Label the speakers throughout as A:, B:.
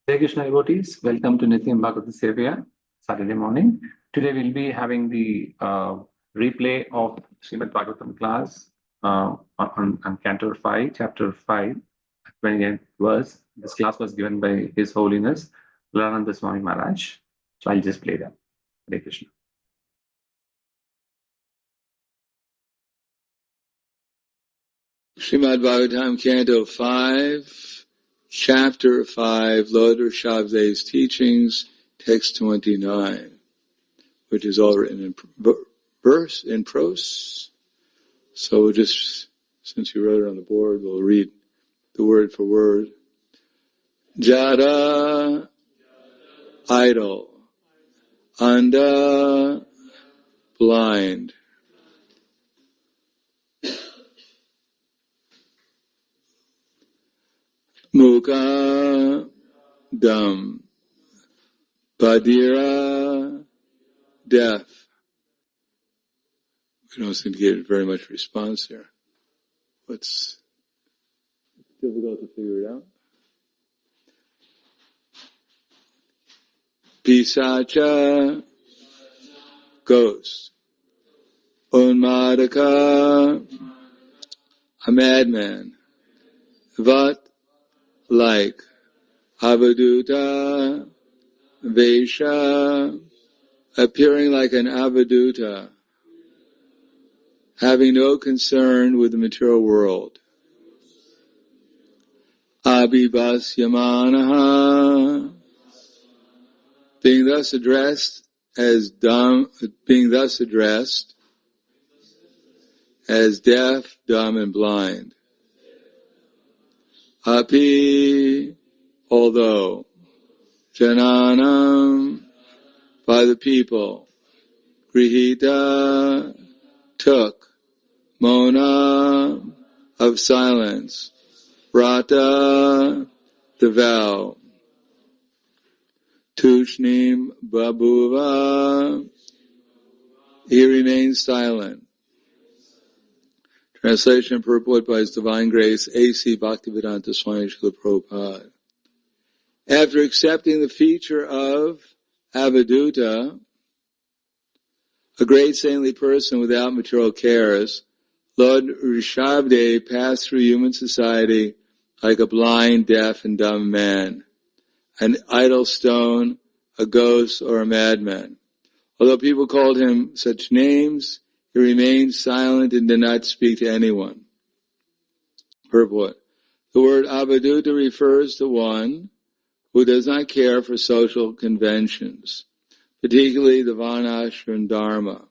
A: Hare Krishna devotees, welcome to Nityam Bhagavata Sevaya, Saturday morning. Today we'll be having the replay of Srimad Bhagavatam class on Canto 5, Chapter 5, 28th verse. This class was given by His Holiness Prahladananda Swami Maharaj. So I'll just play that. Hare Krishna.
B: Srimad Bhagavatam, Canto 5, Chapter 5, Lord Rishabhdeva's teachings, text 29, which is all written in verse, in prose. So we'll just, since you wrote it on the board, we'll read the word for word. Jada, idle, anda, blind. Mukha, dumb. Badira, deaf. We don't seem to get very much response here. What's difficult to figure it out? Pisacha, ghost. Unmadaka, a madman. Vat, like. Avaduta, Vesha, appearing like an avaduta, having no concern with the material world. Abhibasyamanaha, being thus addressed as dumb, deaf, dumb, and blind. Api, although. Jananam, by the people. Grihita, took. Mona, of silence. Rata, the vow. Tushnim babuva, he remains silent. Translation and purport by His Divine Grace, A.C. Bhaktivedanta Swami Srila Prabhupada. After accepting the feature of avaduta, a great saintly person without material cares, Lord Rishabhdeva passed through human society like a blind, deaf, and dumb man, an idle stone, a ghost, or a madman. Although people called him such names, he remained silent and did not speak to anyone. Purport. The word avaduta refers to one who does not care for social conventions, particularly the varnashram dharma.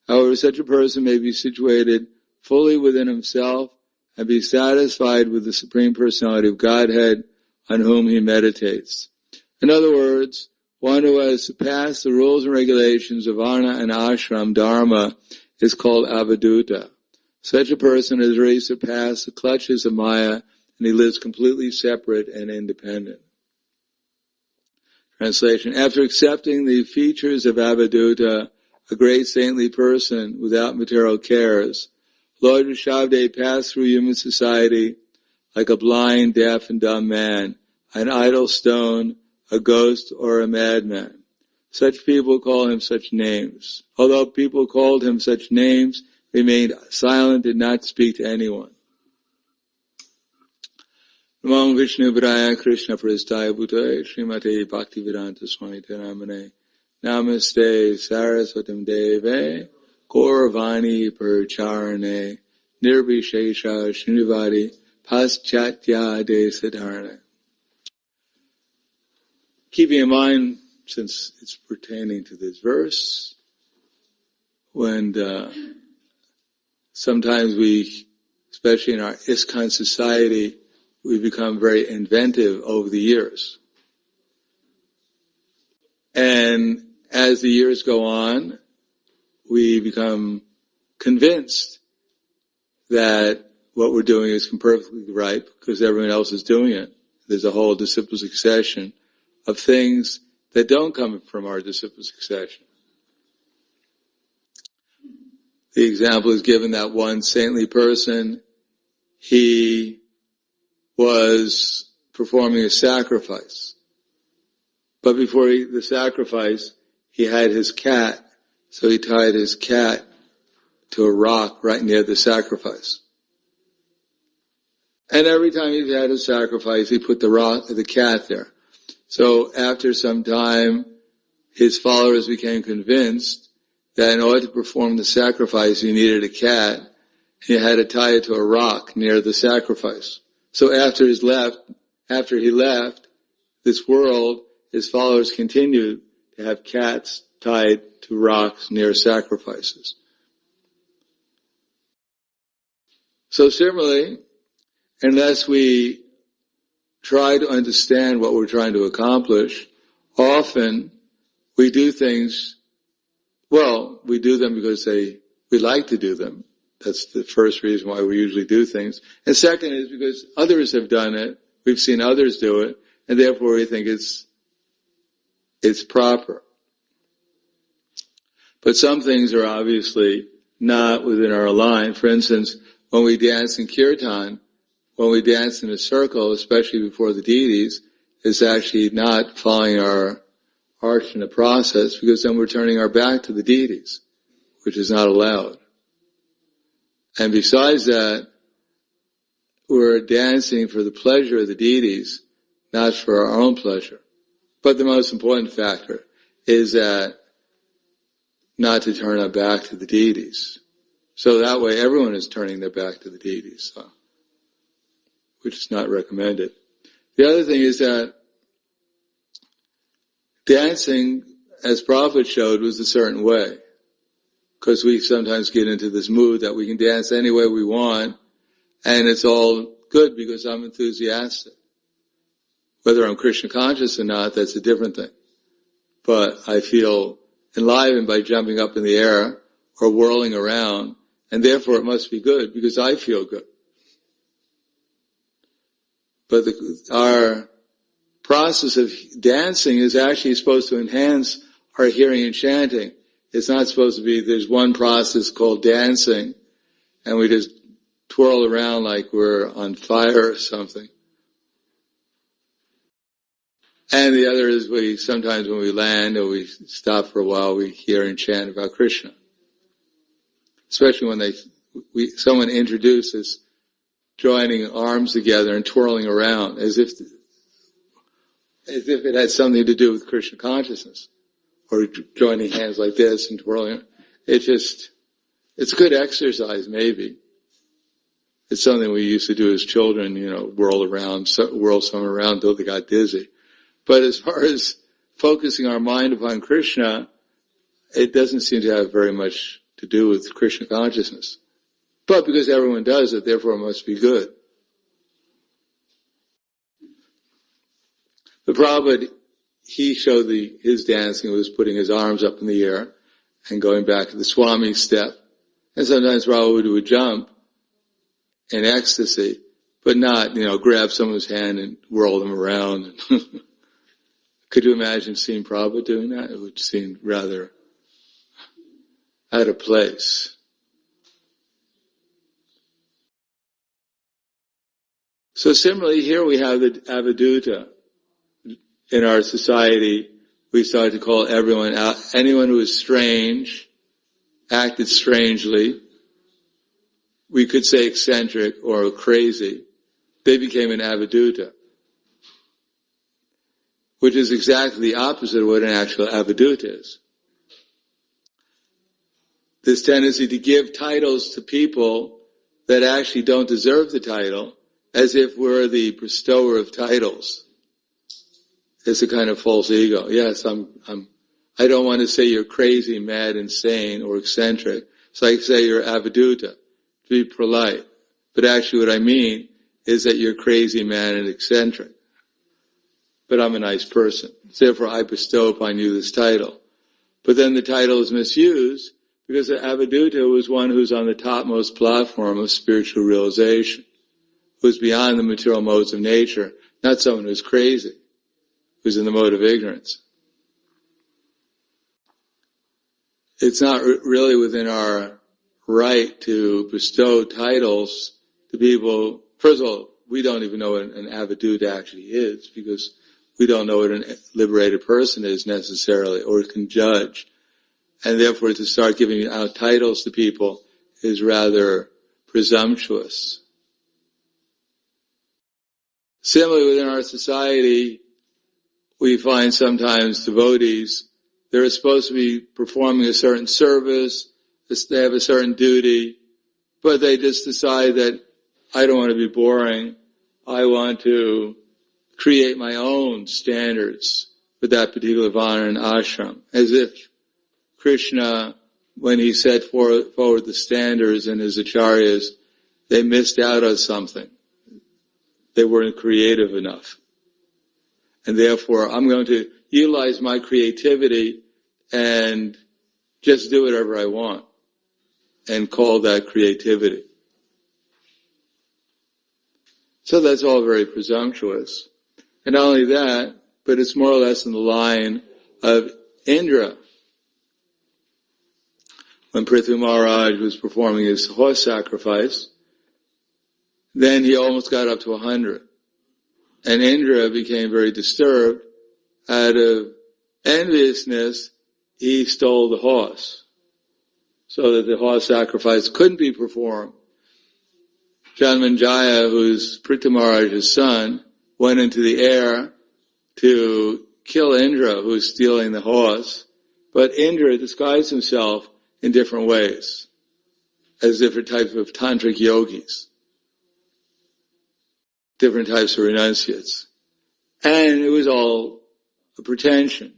B: However, such a person may be situated fully within himself and be satisfied with the Supreme Personality of Godhead on whom he meditates. In other words, one who has surpassed the rules and regulations of varna and ashram dharma is called avaduta. Such a person has already surpassed the clutches of Maya, and he lives completely separate and independent. Translation. After accepting the features of avaduta, a great saintly person without material cares, Lord Rishabhdeva passed through human society like a blind, deaf, and dumb man, an idle stone, a ghost, or a madman. Such people call him such names. Although people called him such names, remained silent, did not speak to anyone. Namo Vishnu Padaya Krishna Prasthaya Bhutaya Srimate Bhaktivedanta Swami Namane Namaste Saraswatam Deve Gauravani Purcharane Nirbhishesha Srinivadi Paschatya De Siddharana. Keeping in mind, since it's pertaining to this verse, when sometimes we, especially in our ISKCON society, we become very inventive over the years. And as the years go on, we become convinced that what we're doing is perfectly right because everyone else is doing it. There's a whole disciple succession of things that don't come from our disciple succession. The example is given that one saintly person, he was performing a sacrifice. But before the sacrifice, he had his cat, so he tied his cat to a rock right near the sacrifice. And every time he had a sacrifice, he put the cat there. So after some time, his followers became convinced that in order to perform the sacrifice, you needed a cat, and you had to tie it to a rock near the sacrifice. So after he left this world, his followers continued to have cats tied to rocks near sacrifices. So similarly, unless we try to understand what we're trying to accomplish, often we do things, we do them because we like to do them. That's the first reason why we usually do things. And second is because others have done it, we've seen others do it, and therefore we think it's proper. But some things are obviously not within our line. For instance, when we dance in kirtan, when we dance in a circle, especially before the deities, it's actually not following our archana process, because then we're turning our back to the deities, which is not allowed. And besides that, we're dancing for the pleasure of the deities, not for our own pleasure. But the most important factor is that not to turn our back to the deities. So that way everyone is turning their back to the deities, which is not recommended. The other thing is that dancing, as Prophet showed, was a certain way. Because we sometimes get into this mood that we can dance any way we want, and it's all good because I'm enthusiastic. Whether I'm Krishna conscious or not, that's a different thing. But I feel enlivened by jumping up in the air or whirling around, and therefore it must be good because I feel good. But our process of dancing is actually supposed to enhance our hearing and chanting. It's not supposed to be, there's one process called dancing, and we just twirl around like we're on fire or something. And the other is sometimes when we land or we stop for a while, we hear and chant about Krishna. Especially when someone introduces joining arms together and twirling around as if it had something to do with Krishna consciousness. Or joining hands like this and twirling. It's good exercise maybe. It's something we used to do as children, whirl someone around until they got dizzy. But as far as focusing our mind upon Krishna, it doesn't seem to have very much to do with Krishna consciousness. But because everyone does it, therefore it must be good. The Prabhupada, he showed his dancing was putting his arms up in the air and going back to the Swami step. And sometimes Prabhupada would jump in ecstasy, but not, grab someone's hand and whirl them around. Could you imagine seeing Prabhupada doing that? It would seem rather out of place. So similarly, here we have the Avadhuta. In our society, we started to call anyone who is strange, acted strangely, we could say eccentric or crazy, they became an Avadhuta, which is exactly the opposite of what an actual Avadhuta is. This tendency to give titles to people that actually don't deserve the title, as if we're the bestower of titles. It's a kind of false ego. Yes, I don't want to say you're crazy, mad, insane, or eccentric. So I say you're Avadhuta, to be polite. But actually what I mean is that you're crazy, mad, and eccentric. But I'm a nice person. Therefore I bestow upon you this title. But then the title is misused because the Avadhuta was one who's on the topmost platform of spiritual realization, who's beyond the material modes of nature, not someone who's crazy, who's in the mode of ignorance. It's not really within our right to bestow titles to people. First of all, we don't even know what an Avadhuta actually is, because we don't know what a liberated person is necessarily, or can judge. And therefore to start giving out titles to people is rather presumptuous. Similarly, within our society, we find sometimes devotees, they're supposed to be performing a certain service, they have a certain duty, but they just decide that I don't want to be boring, I want to create my own standards for that particular vana and ashram, as if Krishna, when he set forward the standards and his acharyas, they missed out on something. They weren't creative enough. And therefore, I'm going to utilize my creativity and just do whatever I want and call that creativity. So that's all very presumptuous. And not only that, but it's more or less in the line of Indra. When Prithvi Maharaj was performing his horse sacrifice, then he almost got up to 100. And Indra became very disturbed. Out of enviousness, he stole the horse, so that the horse sacrifice couldn't be performed. Janmanjaya, who's Prithvi Maharaj's son, went into the air to kill Indra, who was stealing the horse. But Indra disguised himself in different ways, as different types of tantric yogis, different types of renunciates. And it was all a pretension.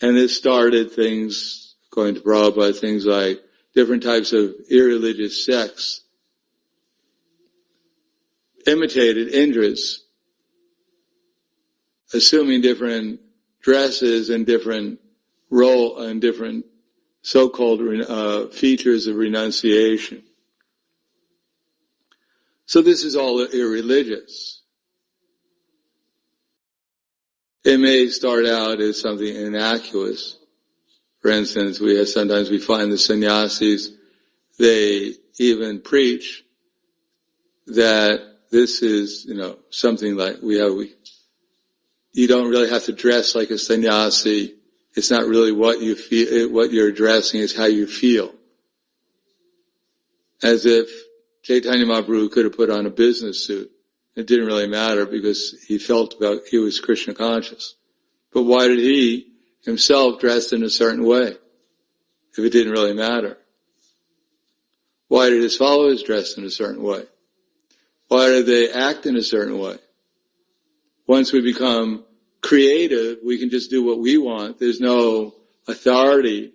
B: And this started things, according to Prabhupada, things like different types of irreligious sects imitated Indra's, assuming different dresses and different role and different so-called features of renunciation. So this is all irreligious. It may start out as something innocuous. For instance, sometimes we find the sannyasis, they even preach that this is, something like you don't really have to dress like a sannyasi. It's not really what you feel, what you're addressing is how you feel. As if Chaitanya Mahaprabhu could have put on a business suit. It didn't really matter because he was Krishna conscious. But why did he himself dress in a certain way if it didn't really matter? Why did his followers dress in a certain way? Why did they act in a certain way? Once we become creative, we can just do what we want. There's no authority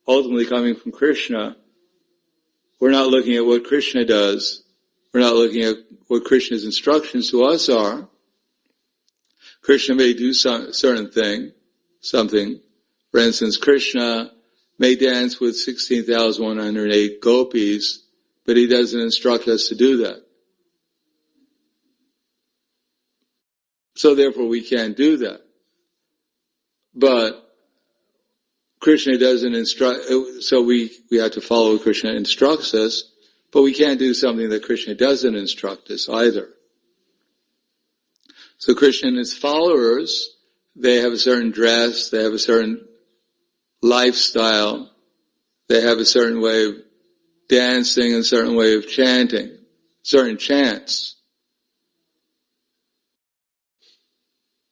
B: ultimately coming from Krishna. We're not looking at what Krishna does. We're not looking at what Krishna's instructions to us are. Krishna may do something. For instance, Krishna may dance with 16,108 gopis, but he doesn't instruct us to do that. So therefore we can't do that. But Krishna doesn't instruct, so we have to follow what Krishna instructs us, but we can't do something that Krishna doesn't instruct us either. So Krishna and his followers, they have a certain dress, they have a certain lifestyle, they have a certain way of dancing, a certain way of chanting, certain chants.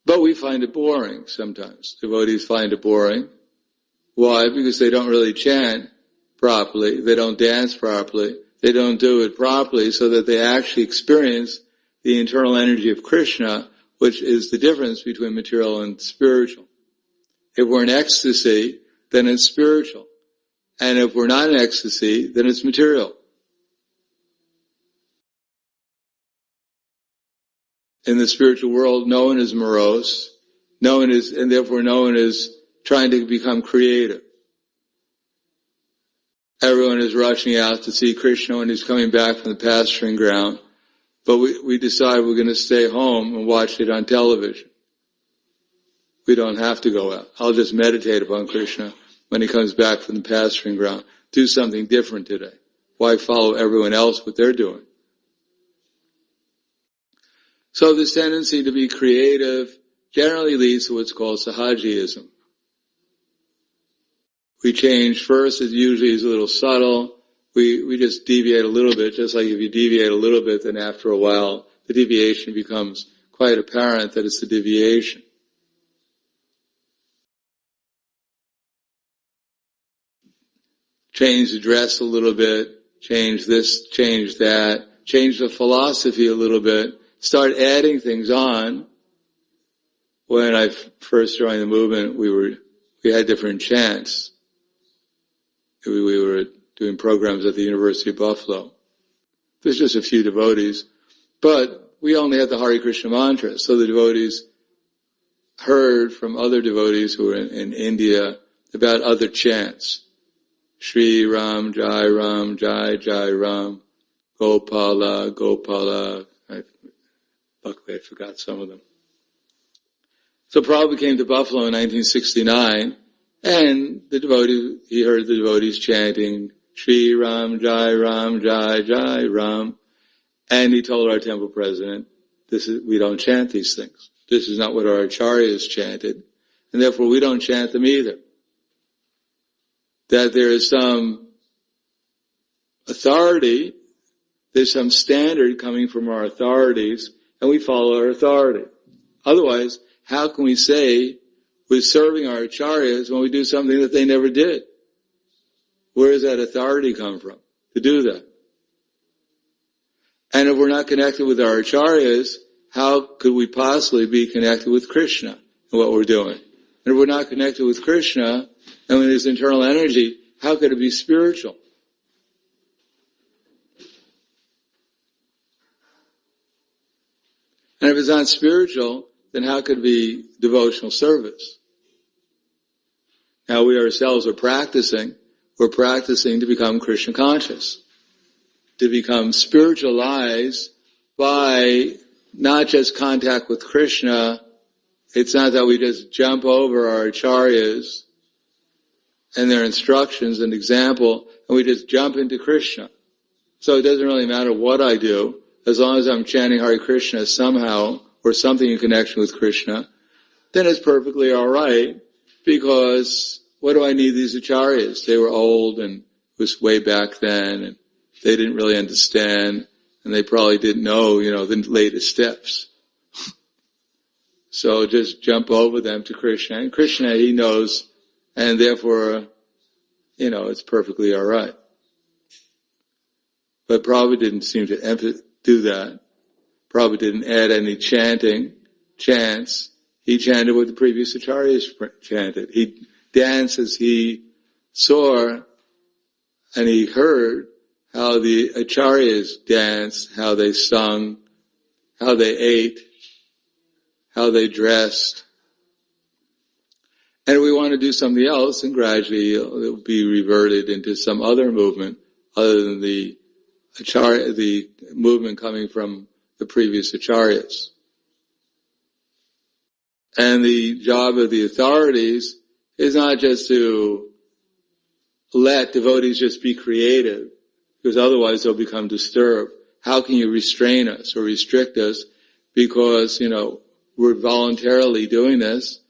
B: But we find it boring sometimes. Devotees find it boring. Why? Because they don't really chant properly, they don't dance properly, they don't do it properly so that they actually experience the internal energy of Krishna, which is the difference between material and spiritual. If we're in ecstasy, then it's spiritual. And if we're not in ecstasy, then it's material. In the spiritual world, no one is morose, and therefore no one is trying to become creative. Everyone is rushing out to see Krishna when he's coming back from the pasturing ground, but we decide we're going to stay home and watch it on television. We don't have to go out. I'll just meditate upon Krishna when he comes back from the pasturing ground. Do something different today. Why follow everyone else what they're doing? So this tendency to be creative generally leads to what's called Sahajiism. We change first, it usually is a little subtle. We just deviate a little bit, just like if you deviate a little bit, then after a while, the deviation becomes quite apparent that it's the deviation. Change the dress a little bit, change this, change that, change the philosophy a little bit, start adding things on. When I first joined the movement, we had different chants. We were doing programs at the University of Buffalo. There's just a few devotees, but we only had the Hare Krishna mantra, so the devotees heard from other devotees who were in India about other chants. Shri Ram, Jai Ram, Jai Jai Ram, Gopala, Gopala. Luckily I forgot some of them. So Prabhupada came to Buffalo in 1969, and he heard the devotees chanting Shri Ram, Jai Ram, Jai Jai Ram, and he told our temple president, we don't chant these things. This is not what our acharyas chanted, and therefore we don't chant them either. That there is some authority, there's some standard coming from our authorities, and we follow our authority. Otherwise, how can we say we're serving our acharyas when we do something that they never did? Where does that authority come from to do that? And if we're not connected with our acharyas, how could we possibly be connected with Krishna in what we're doing? And if we're not connected with Krishna, and when there's internal energy, how could it be spiritual? And if it's not spiritual, then how could it be devotional service? Now we ourselves are practicing. We're practicing to become Krishna conscious, to become spiritualized by not just contact with Krishna. It's not that we just jump over our acharyas and their instructions and example, and we just jump into Krishna. So it doesn't really matter what I do, as long as I'm chanting Hare Krishna somehow, or something in connection with Krishna, then it's perfectly all right, because what do I need these acharyas? They were old, and it was way back then, and they didn't really understand, and they probably didn't know, the latest steps. So just jump over them to Krishna, and Krishna, he knows, and therefore, it's perfectly all right. But Prabhupada didn't seem to do that. Prabhupada didn't add any chants. He chanted what the previous acharyas chanted. He danced as he saw and he heard how the acharyas danced, how they sung, how they ate, how they dressed. And if we want to do something else, and gradually it will be reverted into some other movement other than the movement coming from the previous acharyas. And the job of the authorities is not just to let devotees just be creative, because otherwise they'll become disturbed. How can you restrain us or restrict us? Because, we're voluntarily doing this.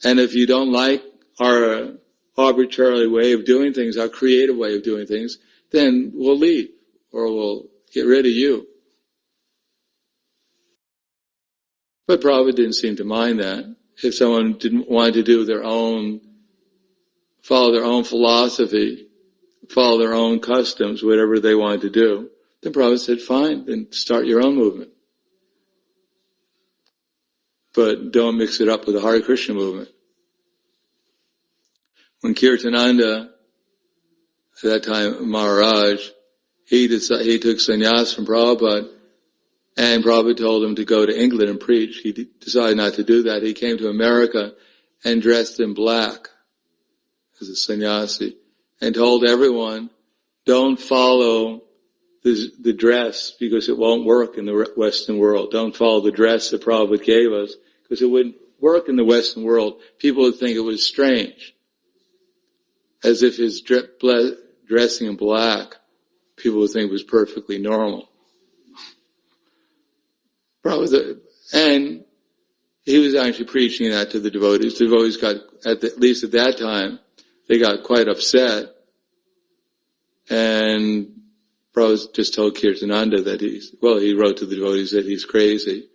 B: And if you don't like our arbitrary way of doing things, our creative way of doing things, then we'll leave or we'll get rid of you. But Prabhupada didn't seem to mind that. If someone didn't want to do follow their own philosophy, follow their own customs, whatever they wanted to do, then Prabhupada said, fine, then start your own movement. But don't mix it up with the Hare Krishna movement. When Kirtananda, at that time Maharaj, he took sannyas from Prabhupada, and Prabhupada told him to go to England and preach. He decided not to do that. He came to America and dressed in black as a sannyasi and told everyone, don't follow the dress because it won't work in the Western world. Don't follow the dress that Prabhupada gave us because it wouldn't work in the Western world. People would think it was strange. As if his dressing in black, people would think it was perfectly normal. And he was actually preaching that to the devotees. The devotees got, at least at that time, they got quite upset. And Prabhupada just told Kirtananda that he wrote to the devotees that he's crazy,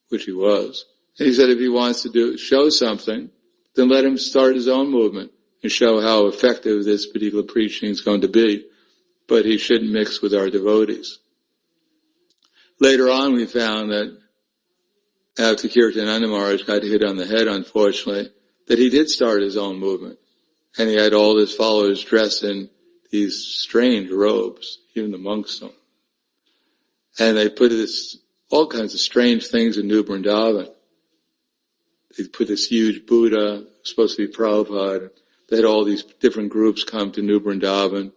B: which he was. And he said if he wants to show something, then let him start his own movement and show how effective this particular preaching is going to be. But he shouldn't mix with our devotees. Later on we found that after Kirtananda Maharaj got hit on the head, unfortunately, that he did start his own movement. And he had all his followers dressed in these strange robes, even the monks don't. And they put all kinds of strange things in New Vrindavan. They put this huge Buddha, supposed to be Prabhupada. They had all these different groups come to New Vrindavan,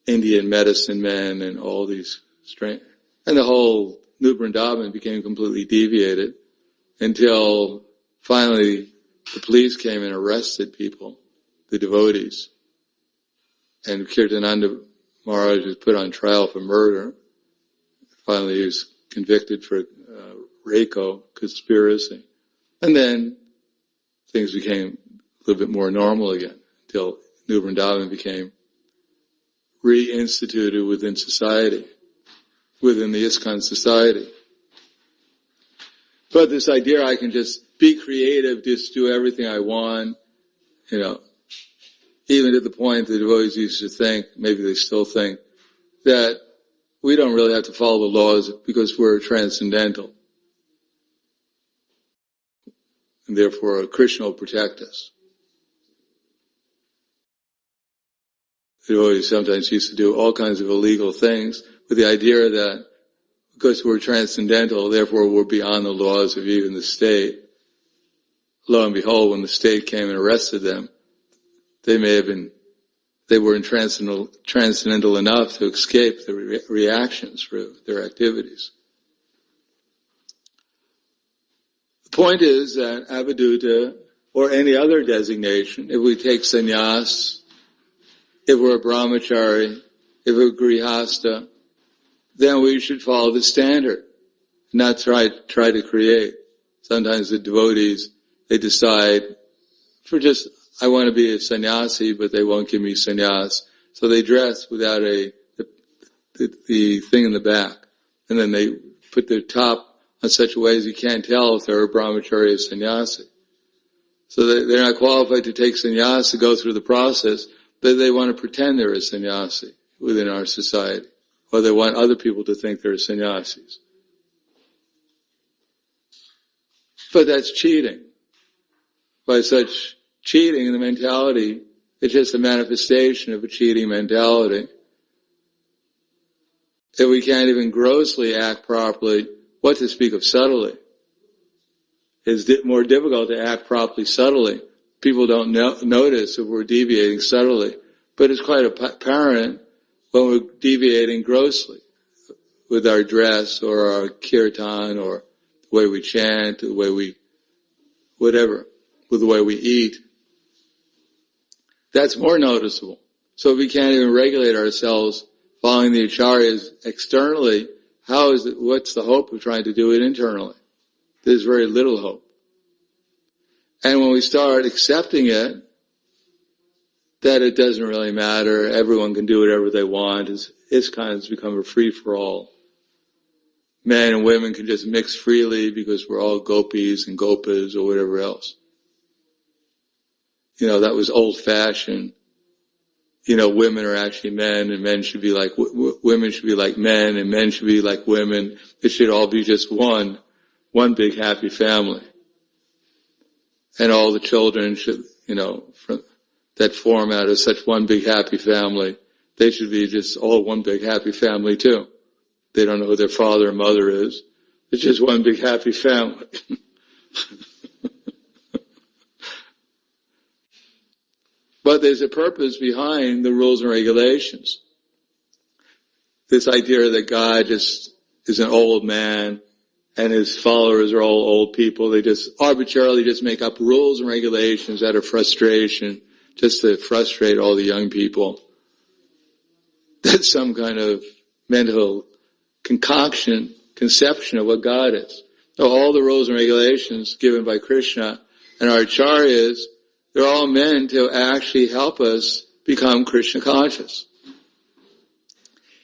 B: Indian medicine men and all these strange, and the whole New Vrindavan became completely deviated until finally the police came and arrested people, the devotees. And Kirtananda Maharaj was put on trial for murder. Finally he was convicted for Reiko, conspiracy. And then things became a little bit more normal again until New Vrindavan became reinstituted within society, within the ISKCON society. But this idea I can just be creative, just do everything I want, even to the point the devotees used to think, maybe they still think, that we don't really have to follow the laws because we're transcendental. And therefore Krishna will protect us. The devotees sometimes used to do all kinds of illegal things with the idea that because we're transcendental, therefore we're beyond the laws of even the state. Lo and behold, when the state came and arrested them, they weren't transcendental enough to escape the reactions for their activities. The point is that avadhuta, or any other designation, if we take sannyas, if we're a brahmachari, if we're grihasta, then we should follow the standard, not try to create. Sometimes the devotees, they decide I want to be a sannyasi, but they won't give me sannyas. So they dress without the thing in the back. And then they put their top on such a way as you can't tell if they're a brahmachari or sannyasi. So they're not qualified to take sannyas, to go through the process, but they want to pretend they're a sannyasi within our society. Or they want other people to think they're sannyasis. But that's cheating. By such cheating in the mentality, it's just a manifestation of a cheating mentality. If we can't even grossly act properly, what to speak of subtly? It's more difficult to act properly subtly. People don't notice if we're deviating subtly. But it's quite apparent when we're deviating grossly with our dress or our kirtan or the way we chant, the way we, whatever, with the way we eat. That's more noticeable. So if we can't even regulate ourselves following the acharyas externally, what's the hope of trying to do it internally? There's very little hope. And when we start accepting it, that it doesn't really matter, everyone can do whatever they want, ISKCON has become a free-for-all. Men and women can just mix freely because we're all gopis and gopas or whatever else. That was old-fashioned. Women are actually men and men should be like, women should be like men and men should be like women. It should all be just one big happy family. And all the children should, that form out of such one big happy family, they should be just all one big happy family too. They don't know who their father or mother is. It's just one big happy family. But there's a purpose behind the rules and regulations. This idea that God just is an old man and his followers are all old people. They just arbitrarily just make up rules and regulations out of frustration, just to frustrate all the young people. That's some kind of mental conception of what God is. So all the rules and regulations given by Krishna and our acharyas, they're all meant to actually help us become Krishna conscious.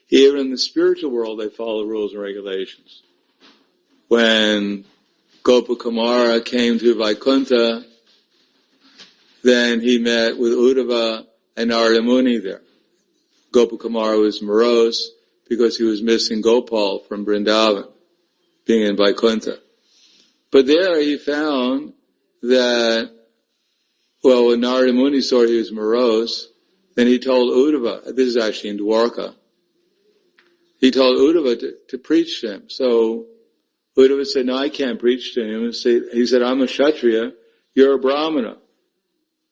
B: Even in the spiritual world, they follow rules and regulations. When Gopakumara came to Vaikuntha, then he met with Uddhava and Narada Muni there. Gopakumara was morose because he was missing Gopal from Vrindavan, being in Vaikuntha. But there he found that, well, when Narada Muni saw he was morose, then he told Uddhava, this is actually in Dwarka, he told Uddhava to preach to him. So Uddhava said, no, I can't preach to him. He said, I'm a Kshatriya, you're a Brahmana.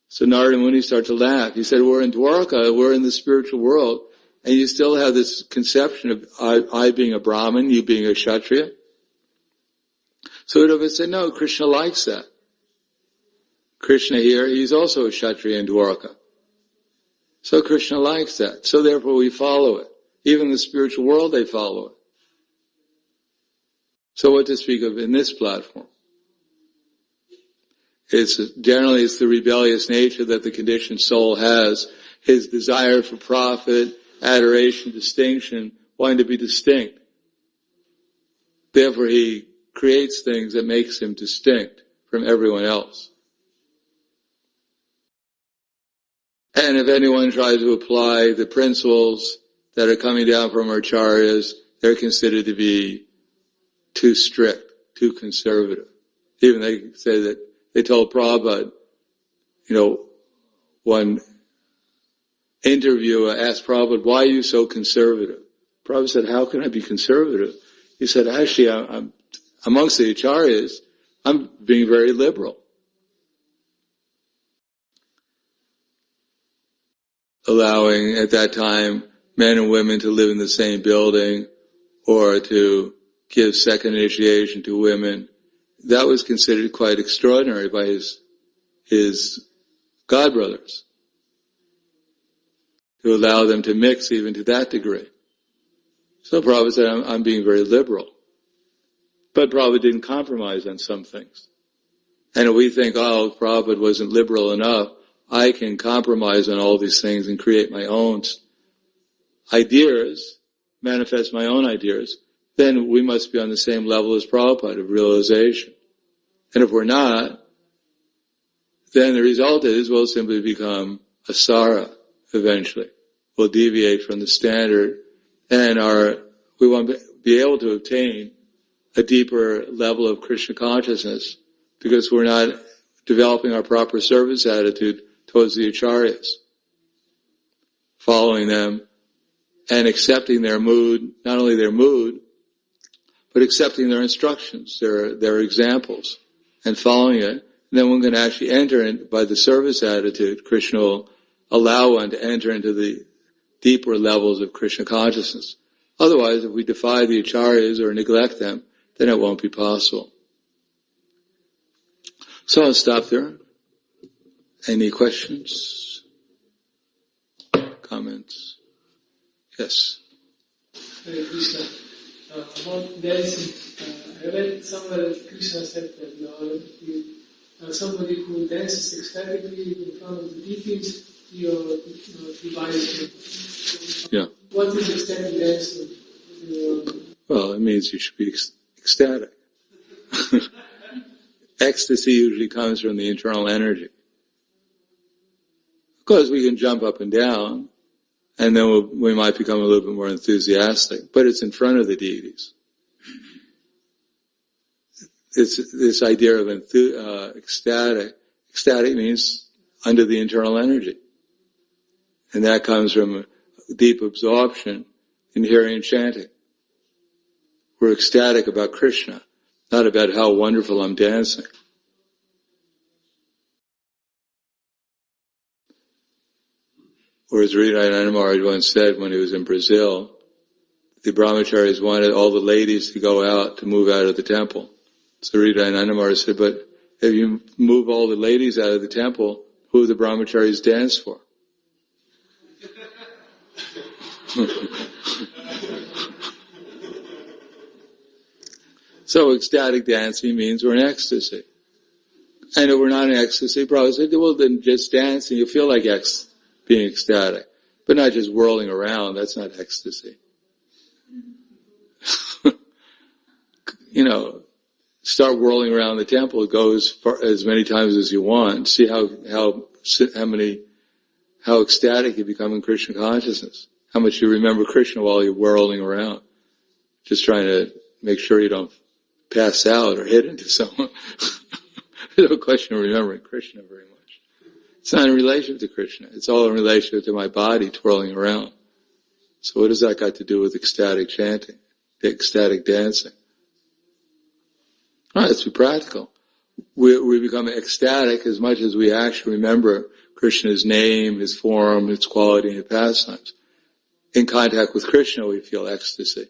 B: So Narada Muni started to laugh. He said, we're in Dwarka, we're in the spiritual world, and you still have this conception of I being a Brahmin, you being a Kshatriya. So Uddhava said, no, Krishna likes that. Krishna here, he's also a Kshatriya in Dwarka. So Krishna likes that. So therefore we follow it. Even in the spiritual world they follow it. So what to speak of in this platform? Generally it's the rebellious nature that the conditioned soul has. His desire for profit, adoration, distinction, wanting to be distinct. Therefore he creates things that makes him distinct from everyone else. And if anyone tries to apply the principles that are coming down from our acharyas, they're considered to be too strict, too conservative. Even they say that they told Prabhupada, one interviewer asked Prabhupada, why are you so conservative? Prabhupada said, how can I be conservative? He said, actually, I'm amongst the acharyas, I'm being very liberal. Allowing at that time men and women to live in the same building or to give second initiation to women. That was considered quite extraordinary by his godbrothers. To allow them to mix even to that degree. So Prabhupada said, I'm being very liberal. But Prabhupada didn't compromise on some things. And if we think, Prabhupada wasn't liberal enough, I can compromise on all these things and create my own ideas, manifest my own ideas, then we must be on the same level as Prabhupada of realization. And if we're not, then the result is we'll simply become asara eventually. We'll deviate from the standard and we won't be able to obtain a deeper level of Krishna consciousness because we're not developing our proper service attitude towards the acharyas, following them and accepting their mood, not only their mood, but accepting their instructions, their examples, and following it. And then one can actually enter in, by the service attitude, Krishna will allow one to enter into the deeper levels of Krishna consciousness. Otherwise, if we defy the acharyas or neglect them, then it won't be possible. So I'll stop there. Any questions? Comments? Yes.
C: Hare Krishna. About dancing, I read somewhere that Krishna said that somebody who dances ecstatically in front of the deities, you're divides him.
B: Yeah.
C: What is ecstatic dancing?
B: Well, it means you should be ecstatic. Ecstasy usually comes from the internal energy. Of course, we can jump up and down, and then we might become a little bit more enthusiastic, but it's in front of the deities. It's this idea of ecstatic. Ecstatic means under the internal energy. And that comes from deep absorption in hearing and chanting. We're ecstatic about Krishna, not about how wonderful I'm dancing. Or as Nityam Maharaj once said when he was in Brazil, the brahmacharis wanted all the ladies to go out, to move out of the temple. So Nityam Maharaj said, but if you move all the ladies out of the temple, who do the brahmacharis dance for? So ecstatic dancing means we're in ecstasy. And if we're not in ecstasy, Prabhupada said, well, then just dance and you'll feel like being ecstatic. But not just whirling around, that's not ecstasy. Start whirling around the temple, go as many times as you want, see how ecstatic you become in Krishna consciousness. How much you remember Krishna while you're whirling around. Just trying to make sure you don't pass out or hit into someone. There's no question of remembering Krishna very much. It's not in relation to Krishna. It's all in relation to my body twirling around. So what does that got to do with ecstatic chanting, ecstatic dancing? Let's be practical. We become ecstatic as much as we actually remember Krishna's name, his form, his quality, and his pastimes. In contact with Krishna, we feel ecstasy.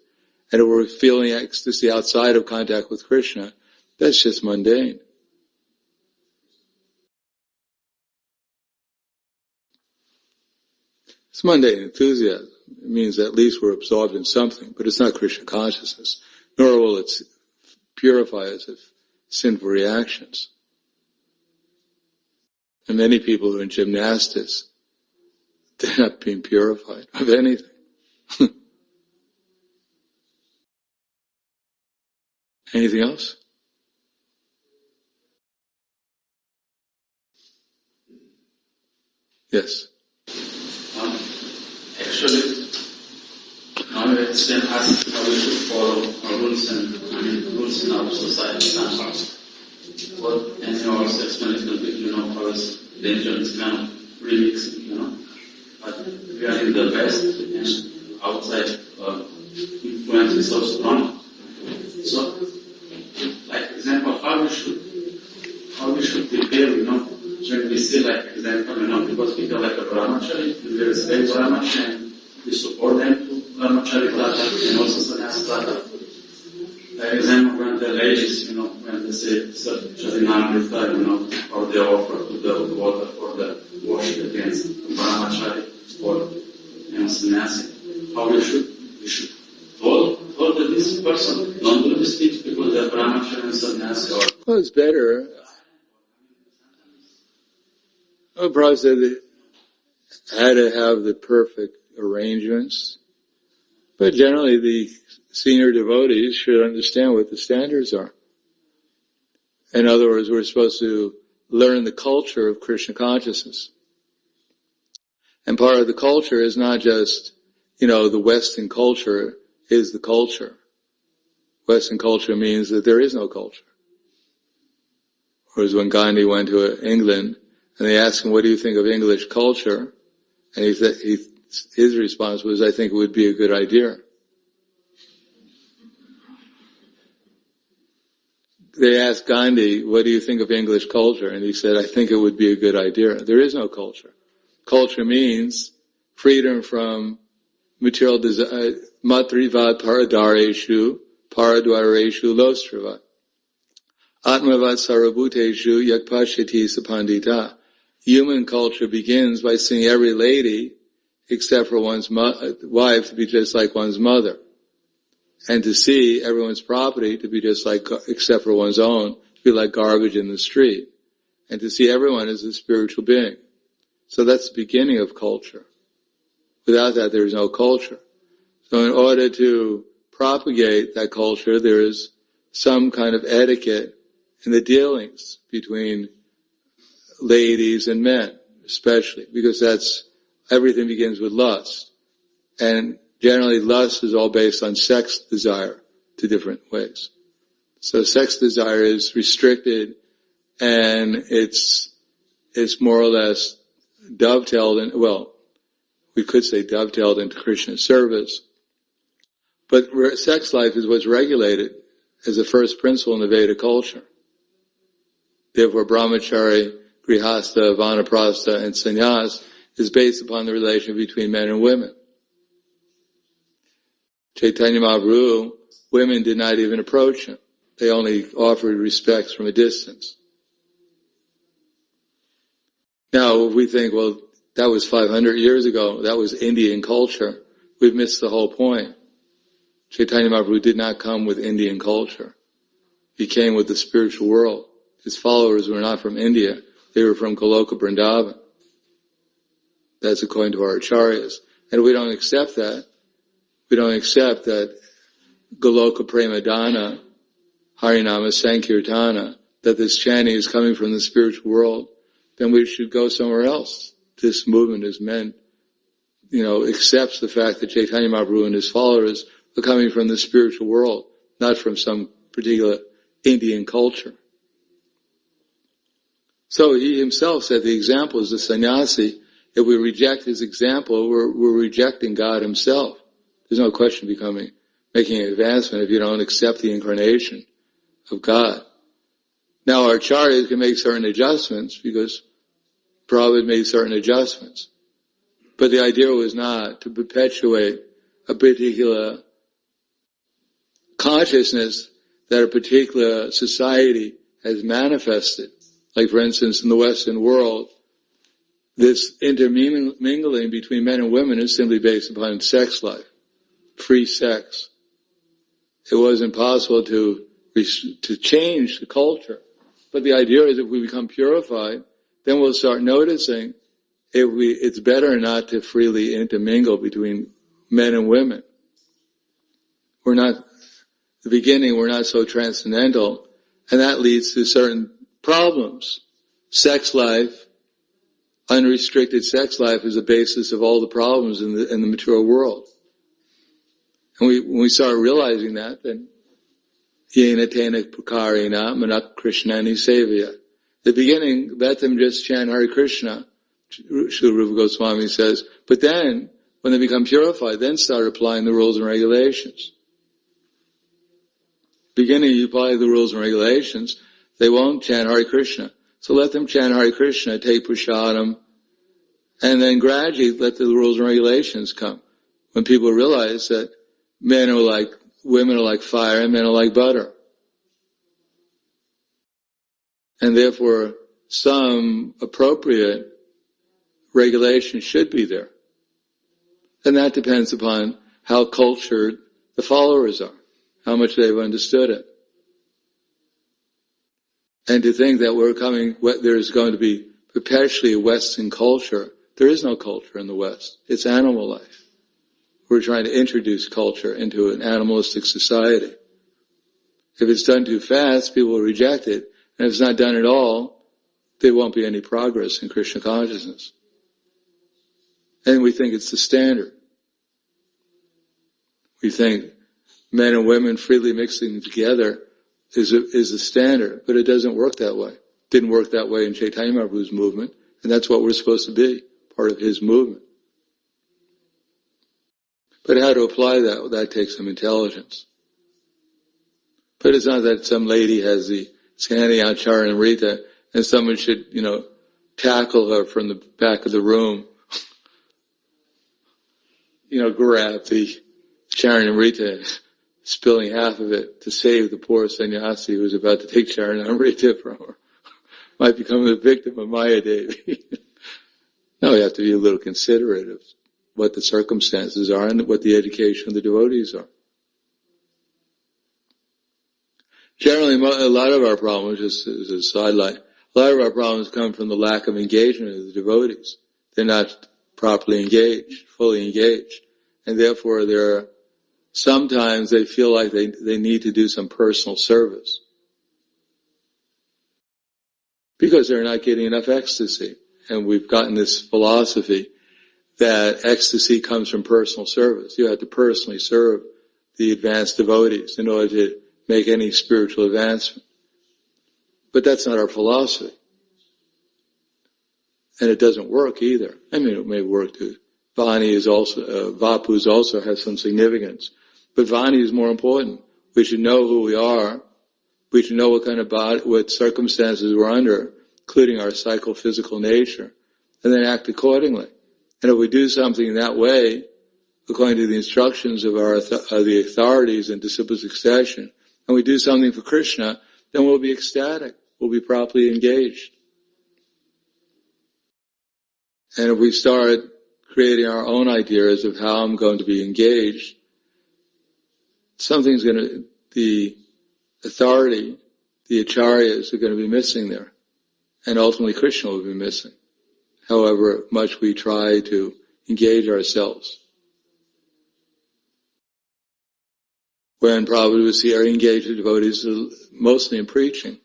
B: And if we're feeling ecstasy outside of contact with Krishna, that's just mundane. It's mundane enthusiasm. It means at least we're absorbed in something, but it's not Krishna consciousness, nor will it purify us of sinful reactions. And many people who are in gymnastics, they're not being purified of anything. Anything else? Yes.
D: Actually, now we explain us how we should follow our rules rules in our society standards. And you also explain a little bit, how it's dangerous kind of remixing, But we are in the West and outside influence is so strong. So, like example, how we should prepare, when we see like example, because people like a brahmachari, we respect brahmachari and we support them to brahmachari prata and also sannyas prata. Like example, when the ladies, when they say charinamrita, or they offer to the water for the wash against brahmachari or sannyasi, how we should told that this person don't do these things because they're brahmachari and sannyasi or...
B: Well, it's better. Prabhupada said that had to have the perfect arrangements, but generally the senior devotees should understand what the standards are. In other words, we're supposed to learn the culture of Krishna consciousness. And part of the culture is not just, the Western culture is the culture. Western culture means that there is no culture. Whereas when Gandhi went to England, and they asked him, what do you think of English culture? And his response was, I think it would be a good idea. They asked Gandhi, what do you think of English culture? And he said, I think it would be a good idea. There is no culture. Culture means freedom from material desire. Matrivat paradareshu, paradwareshu lostravat. Atmavat sarabhuteshu yakpashyati sapandita. Human culture begins by seeing every lady, except for one's wife, to be just like one's mother. And to see everyone's property to be just like, except for one's own, to be like garbage in the street. And to see everyone as a spiritual being. So that's the beginning of culture. Without that, there is no culture. So in order to propagate that culture, there is some kind of etiquette in the dealings between ladies and men, especially, because everything begins with lust. And generally lust is all based on sex desire to different ways. So sex desire is restricted and it's more or less dovetailed we could say dovetailed into Krishna's service. But sex life is what's regulated as the first principle in the Veda culture. Therefore, brahmachari, grihastha, vanaprastha, and sannyas is based upon the relation between men and women. Chaitanya Mahaprabhu, women did not even approach him. They only offered respects from a distance. Now, if we think, well, that was 500 years ago, that was Indian culture, we've missed the whole point. Chaitanya Mahaprabhu did not come with Indian culture. He came with the spiritual world. His followers were not from India. They were from Goloka Vrindavan. That's according to our acharyas. And we don't accept that. We don't accept that Goloka Premadana, Harinama Sankirtana, that this chanting is coming from the spiritual world. Then we should go somewhere else. This movement is meant, accepts the fact that Chaitanya Mahaprabhu and his followers are coming from the spiritual world, not from some particular Indian culture. So he himself said the example is the sannyasi. If we reject his example, we're rejecting God himself. There's no question making an advancement if you don't accept the incarnation of God. Now our acharyas can make certain adjustments because Prabhupada made certain adjustments. But the idea was not to perpetuate a particular consciousness that a particular society has manifested. Like, for instance, in the Western world, this intermingling between men and women is simply based upon sex life, free sex. It wasn't possible to change the culture. But the idea is if we become purified, then we'll start noticing it's better not to freely intermingle between men and women. We're not so transcendental, and that leads to certain problems. Sex life, unrestricted sex life is the basis of all the problems in the material world. And when we start realizing that, then yena tena pukarina manak krishnani sevaya. The beginning, let them just chant Hare Krishna, Srila Rupa Goswami says, but then, when they become purified, then start applying the rules and regulations. Beginning, you apply the rules and regulations, they won't chant Hare Krishna. So let them chant Hare Krishna, take prasadam, and then gradually let the rules and regulations come. When people realize that women are like fire and men are like butter. And therefore, some appropriate regulation should be there. And that depends upon how cultured the followers are, how much they've understood it. And to think that there's going to be perpetually a Western culture, there is no culture in the West. It's animal life. We're trying to introduce culture into an animalistic society. If it's done too fast, people will reject it. And if it's not done at all, there won't be any progress in Krishna consciousness. And we think it's the standard. We think men and women freely mixing together is the standard, but it doesn't work that way. It didn't work that way in Chaitanya Mahaprabhu's movement, and that's what we're supposed to be, part of his movement. But how to apply that takes some intelligence. But it's not that some lady has the handing out Charanamrita and someone should, tackle her from the back of the room, grab the Charanamrita, spilling half of it to save the poor sannyasi who was about to take Charanamrita from her. Might become the victim of Maya Devi. No, we have to be a little considerate of what the circumstances are and what the education of the devotees are. Generally, a lot of our problems, just as a sidelight, a lot of our problems come from the lack of engagement of the devotees. They're not properly engaged, fully engaged. And therefore, sometimes they feel like they need to do some personal service. Because they're not getting enough ecstasy. And we've gotten this philosophy that ecstasy comes from personal service. You have to personally serve the advanced devotees in order to make any spiritual advancement. But that's not our philosophy. And it doesn't work either. I mean, it may work too. Vapus also has some significance. But Vani is more important. We should know who we are. We should know what kind of body, what circumstances we're under, including our psychophysical nature, and then act accordingly. And if we do something in that way, according to the instructions of the authorities in disciple succession, and we do something for Krishna, then we'll be ecstatic. We'll be properly engaged. And if we start creating our own ideas of how I'm going to be engaged, the authority the acharyas are going to be missing there. And ultimately Krishna will be missing. However much we try to engage ourselves. When Prabhupada was here, he engaged the devotees mostly in preaching.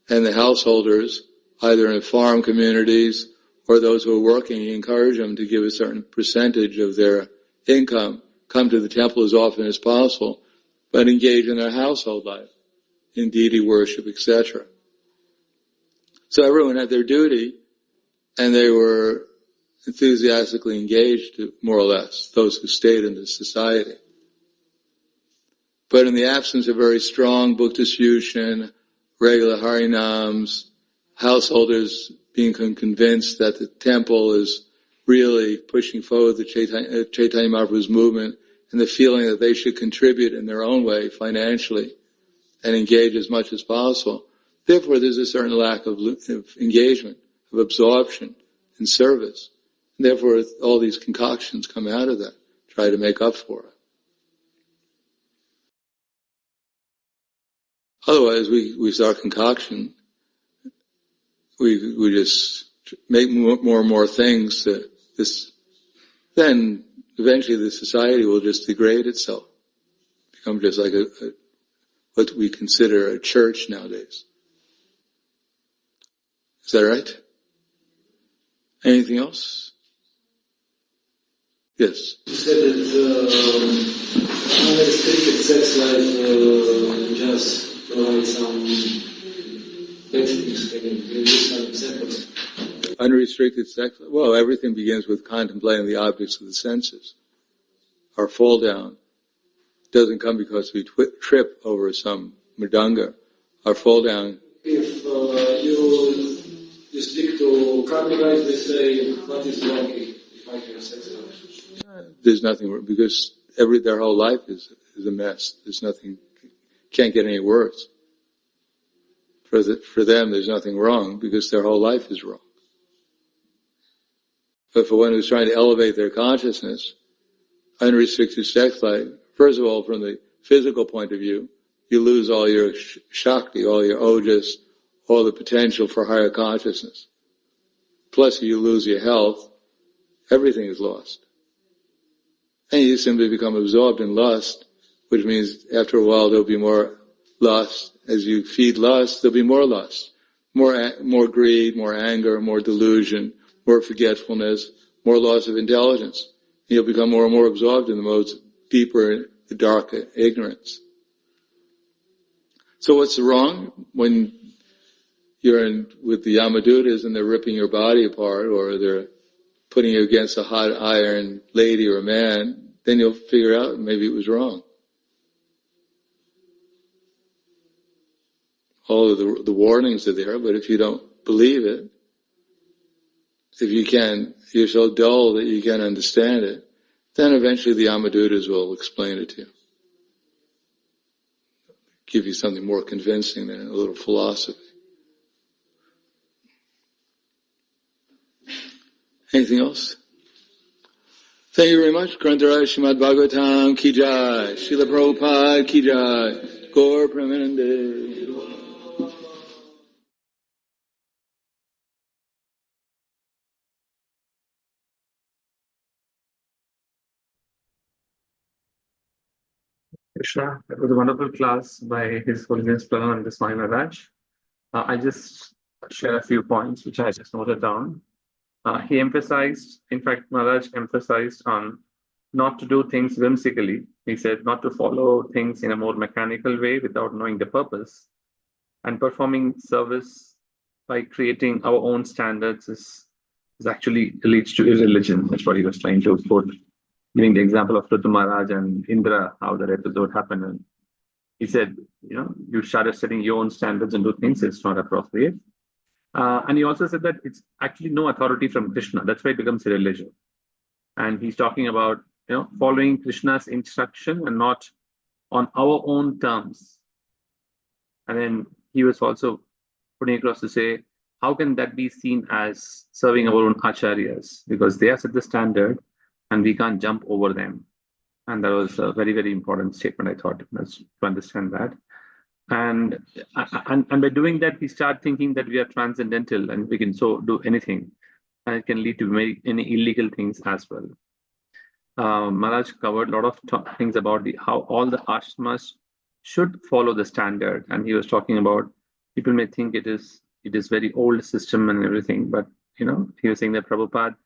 B: And the householders, either in farm communities or those who are working, he encouraged them to give a certain percentage of their income, come to the temple as often as possible, but engage in their household life, in deity worship, etc. So everyone had their duty, and they were enthusiastically engaged, more or less, those who stayed in the society. But in the absence of very strong book distribution, regular harinams, householders being convinced that the temple is really pushing forward the Chaitanya Mahaprabhu's movement, and the feeling that they should contribute in their own way financially and engage as much as possible. Therefore, there's a certain lack of engagement, of absorption in service. And therefore, all these concoctions come out of that, try to make up for it. Otherwise, we start concoction. We just make more and more things. Then eventually the society will just degrade itself, become just like what we consider a church nowadays. Is that right? Anything else? Yes.
E: You said that unrestricted sex life just provide some blessings. Can you give some examples?
B: Unrestricted sex? Well, everything begins with contemplating the objects of the senses. Our fall down doesn't come because we trip over some mridanga. Our fall down.
E: If you stick to karmic life, they say, what is wrong if I have sex life?
B: There's nothing wrong, because their whole life is a mess. There's nothing, can't get any worse. For them, there's nothing wrong because their whole life is wrong. But for one who's trying to elevate their consciousness, unrestricted sex life, first of all, from the physical point of view, you lose all your shakti, all your ojas, all the potential for higher consciousness. Plus, you lose your health, everything is lost. And you simply become absorbed in lust, which means after a while there'll be more lust. As you feed lust, there'll be more lust. More greed, more anger, more delusion, more forgetfulness, more loss of intelligence. You'll become more and more absorbed in the most deeper, the darker ignorance. So what's wrong when you're with the Yamadutas and they're ripping your body apart, or they're putting you against a hot iron lady or a man? Then you'll figure out maybe it was wrong. All of the warnings are there, but if you don't believe it, if you're so dull that you can't understand it, then eventually the Yamadutas will explain it to you. Give you something more convincing than a little philosophy. Anything else? Thank you very much. Grantaraj Srimad Bhagavatam Ki Jai. Srila Prabhupada Ki Jai. Gaur Premanande.
A: Krishna, it was a wonderful class by His Holiness Prahladananda Swami Maharaj. I just share a few points which I just noted down. He emphasized, in fact, Maharaj emphasized on not to do things whimsically. He said not to follow things in a more mechanical way without knowing the purpose. And performing service by creating our own standards is actually leads to irreligion. That's what he was trying to quote, giving the example of Ritu Maharaj and Indra, how that episode happened. And he said, you started setting your own standards and do things, it's not appropriate. And he also said that it's actually no authority from Krishna. That's why it becomes a religion. And he's talking about, following Krishna's instruction and not on our own terms. And then he was also putting across to say, how can that be seen as serving our own acharyas? Because they have set the standard and we can't jump over them. And that was a very, very important statement, I thought, to understand that. And by doing that, we start thinking that we are transcendental and we can so do anything, and it can lead to many illegal things as well. Maharaj covered a lot of things about how all the ashramas should follow the standard, and he was talking about people may think it is very old system and everything, but he was saying that Prabhupada,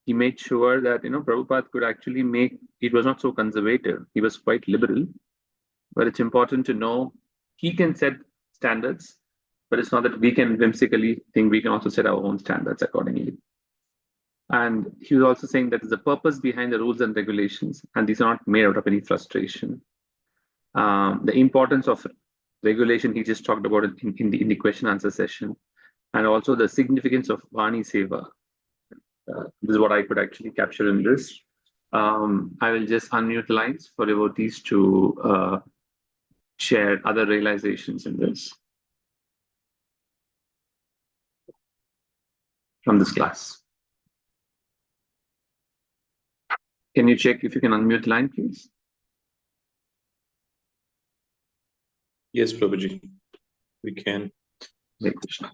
A: he made sure that Prabhupada could actually make it was not so conservative. He was quite liberal, but it's important to know he can set standards, but it's not that we can whimsically think we can also set our own standards accordingly. And he was also saying that there's a purpose behind the rules and regulations, and these are not made out of any frustration. The importance of regulation, he just talked about it in the question answer session, and also the significance of Vani Seva. This is what I could actually capture in this. I will just unmute lines for devotees to share other realizations in this from this class. Can you check if you can unmute line, please?
F: Yes, Prabhuji, we can.
A: Hare Krishna.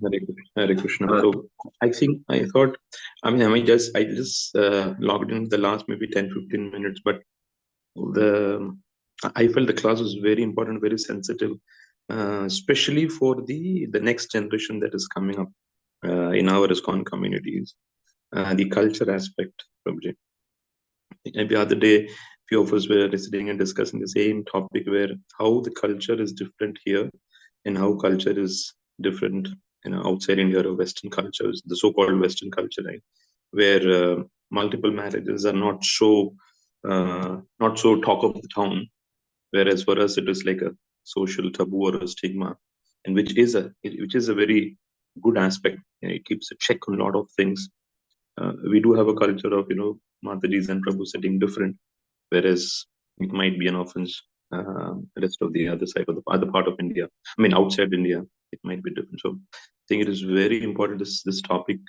F: Hare Krishna. So I thought, I just logged in the last maybe 10-15 minutes, but I felt the class was very important, very sensitive, especially for the next generation that is coming up in our ISKCON communities, the culture aspect, Prabhuji. Maybe the other day, few of us were sitting and discussing the same topic, where how the culture is different here and how culture is different outside India or Western cultures, the so-called Western culture, right? Where multiple marriages are not so talk of the town, whereas for us it is like a social taboo or a stigma, and which is a very good aspect. It keeps a check on a lot of things. We do have a culture of Matajis and Prabhu sitting different, whereas it might be an offense rest of the other side of the other part of India. Outside India, it might be different. So I think it is very important, this topic,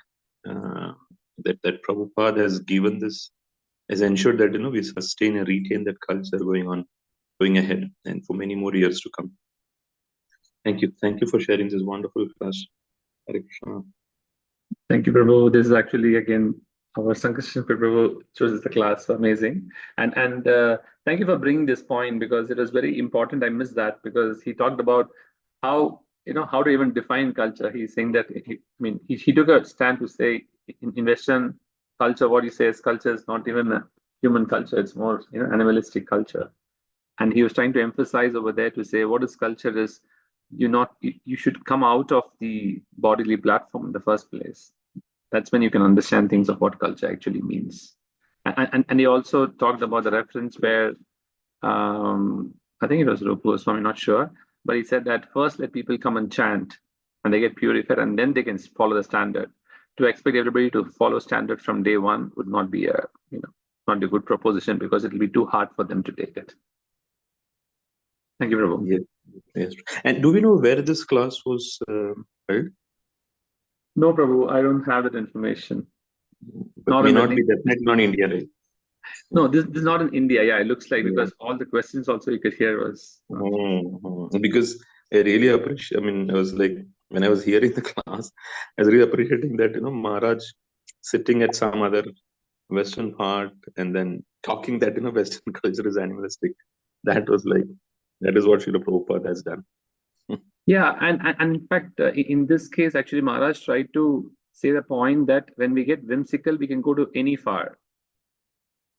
F: that Prabhupada has given this, has ensured that we sustain and retain that culture going ahead and for many more years to come. Thank you for sharing this wonderful class. Hare Krishna.
A: Thank you, Prabhu. This is actually again our Sankarshan Prabhu chooses the class. Amazing. And thank you for bringing this point, because it was very important. I missed that because he talked about how to even define culture. He's saying that he took a stand to say in Western culture, what he says culture is not even a human culture, it's more animalistic culture. And he was trying to emphasize over there to say what is culture is you should come out of the bodily platform in the first place. That's when you can understand things of what culture actually means. And he also talked about the reference where I think it was Rupa Swami, not sure, but he said that first let people come and chant and they get purified and then they can follow the standard. To expect everybody to follow standard from day one would not be not a good proposition, because it will be too hard for them to take it. Thank you, Prabhu.
F: Yes. And do we know where this class was held?
A: No, Prabhu, I don't have that information.
F: But may not be definitely not India, right?
A: No, this is not in India. Yeah, it looks like, because all the questions also you could hear was.
F: Because I really appreciate. I was like, when I was hearing the class, I was really appreciating that Maharaj sitting at some other Western part and then talking that Western culture is animalistic. That is what Srila Prabhupada has done.
A: Yeah, and in fact, in this case, actually, Maharaj tried to say the point that when we get whimsical, we can go to any far.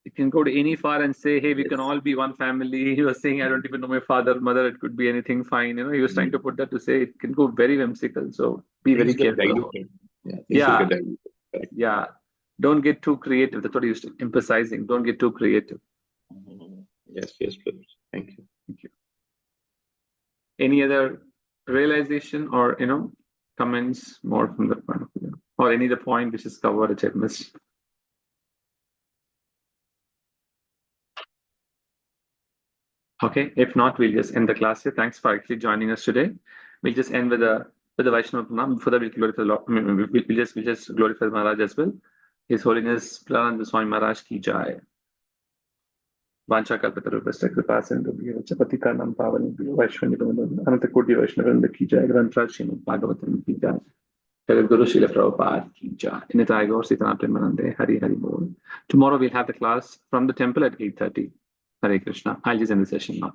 A: You can go to any far and say, hey, we can all be one family. He was saying, I don't even know my father, mother, it could be anything, fine. He was trying to put that to say it can go very whimsical. So be very careful. Yeah. Don't get too creative. That's what he was emphasizing. Don't get too creative.
F: Yes, please. Thank you.
A: Thank you. Any other realization or comments more from the point of view, or any other point which is covered which I missed? Okay, if not, we'll just end the class here. Thanks for actually joining us today. We'll just end with the Vaishnava Pranam. Before that, we'll glorify the Lord. We'll just glorify the Maharaj as well. His Holiness Prahladananda Swami Maharaj ki jai. Vancha kalpatarubhasya kripa sindhubhyo cha patitanam pavanebhyo vaishvanibhavan ananta koti vaishnavanda ki jai. Granth Srimad Bhagavatam ki jai. Guru Srila Prabhupada ki jai. Nitai Gaur Sitaram Premanande. Hari Hari Bol. Tomorrow we'll have the class from the temple at 8:30. Hare Krishna. I'll just end the session now.